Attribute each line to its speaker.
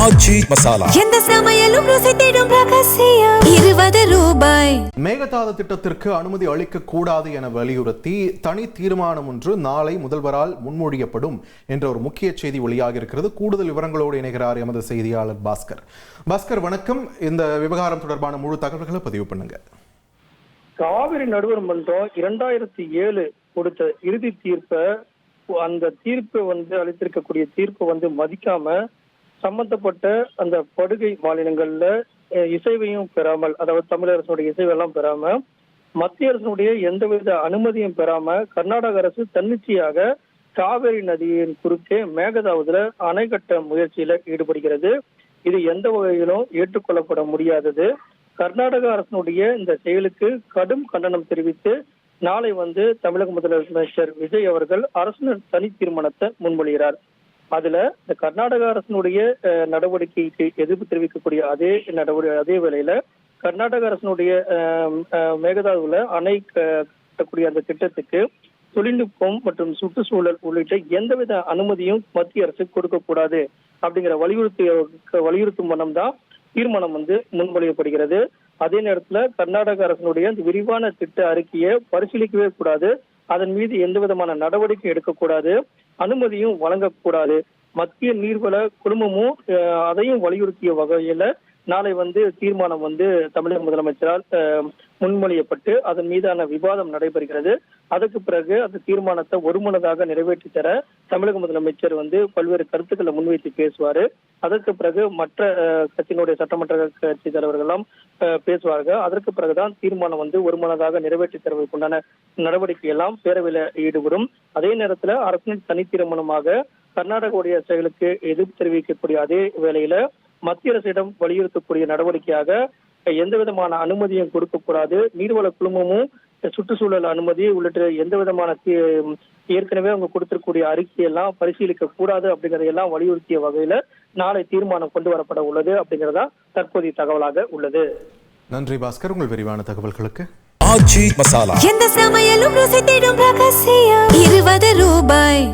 Speaker 1: ஆச்சி மசாலா
Speaker 2: எந்த சமையலும் ருசி தேடும் ரகசியம் 20 ரூபாய்.
Speaker 3: மேகதாது திட்டத்திற்கு அனுமதி அளிக்க கூடாது என வலியுறுத்தி தனி தீர்மானம் ஒன்று நாளை முதல்வரால் முன்மொழியப்படும் என்ற ஒரு முக்கிய செய்தி வெளியாக இருக்கிறது. கூடுதல் விவரங்களோடு இணைகிறார் எமது செய்தியாளர் பாஸ்கர். பாஸ்கர், வணக்கம். இந்த விவகாரம் தொடர்பான முழு தகவல்களை பதிவு பண்ணுங்க.
Speaker 4: காவிரி நடுவர் மன்றம் 2007 கொடுத்த இறுதி தீர்ப்பை அந்த தீர்ப்பை அளித்திருக்கக்கூடிய தீர்ப்பை மதிக்காம சம்பந்தப்பட்ட அந்த படுகை மாநிலங்கள்ல இசைவையும் பெறாமல், அதாவது தமிழரசுடைய இசைவெல்லாம் பெறாம, மத்திய அரசனுடைய எந்தவித அனுமதியும் பெறாம கர்நாடக அரசு தன்னிச்சையாக காவிரி நதியின் குறுக்கே மேகதாதுல அணை கட்ட முயற்சியில ஈடுபடுகிறது. இது எந்த வகையிலும் ஏற்றுக்கொள்ளப்பட முடியாதது. கர்நாடக அரசனுடைய இந்த செயலுக்கு கடும் கண்டனம் தெரிவித்து நாளை தமிழக முதலமைச்சர் விஜய் அவர்கள் அரசு தனி தீர்மானத்தை முன்மொழிகிறார். அதுல இந்த கர்நாடக அரசனுடைய நடவடிக்கைக்கு எதிர்ப்பு தெரிவிக்கக்கூடிய அதே வேளையில கர்நாடக அரசனுடைய மேகதாதுல அணை கட்டக்கூடிய அந்த திட்டத்துக்கு தொழில்நுட்பம் மற்றும் சுற்றுச்சூழல் உள்ளிட்ட எந்தவித அனுமதியும் மத்திய அரசு கொடுக்கக்கூடாது அப்படிங்கிற வலியுறுத்தும் வண்ணம் தான் தீர்மானம் முன்மொழியப்படுகிறது. அதே நேரத்துல கர்நாடக அரசனுடைய அந்த விரிவான திட்ட அறிக்கையை பரிசீலிக்கவே கூடாது, அதன் மீது எந்த விதமான நடவடிக்கை எடுக்கக்கூடாது, அனுமதியும் வழங்கக்கூடாது. மத்திய நீர்வள குழுமமும் அதையும் வலியுறுத்திய வகையில நாளை தீர்மானம் தமிழக முதலமைச்சரால் முன்மொழியப்பட்டு அதன் மீதான விவாதம் நடைபெறுகிறது. அதற்கு பிறகு அந்த தீர்மானத்தை ஒருமனதாக நிறைவேற்றி தர தமிழக முதலமைச்சர் பல்வேறு கருத்துக்களை முன்வைத்து பேசுவாரு. அதற்கு பிறகு மற்ற கட்சியினுடைய சட்டமன்ற கட்சி தலைவர்கள் எல்லாம் பேசுவார்கள். அதற்கு பிறகுதான் தீர்மானம் ஒருமனதாக நிறைவேற்றி தருவதற்குண்டான நடவடிக்கை எல்லாம் பேரவையில ஈடுபடும். அதே நேரத்துல அரசின் தனி தீர்மானமாக கர்நாடகவுடைய செயலுக்கு எதிர்ப்பு தெரிவிக்கக்கூடிய அதே வேளையில மத்திய அரசிடம் வலியுறுத்தக்கூடிய நடவடிக்கையாக எந்த விதமான அனுமதியும் கொடுக்கக்கூடாது, நீர்வள குழுமமும் சுற்றுச்சூழல் அனுமதி உள்ளிட்ட எந்த விதமான ஏற்கனவே அவங்க கொடுத்திருக்கக்கூடிய அறிக்கையெல்லாம் பரிசீலிக்க கூடாது அப்படிங்கறதையெல்லாம் வலியுறுத்திய வகையில நாளை தீர்மானம் கொண்டு வரப்பட உள்ளது அப்படிங்கறதா தற்போதைய தகவலாக உள்ளது.
Speaker 3: நன்றி பாஸ்கர், உங்கள் விரிவான தகவல்களுக்கு.
Speaker 1: ஆச்சி மசாலா
Speaker 2: எந்த சமையலும் ருசி தேடும் ரகசியம் 20 ரூபாய்.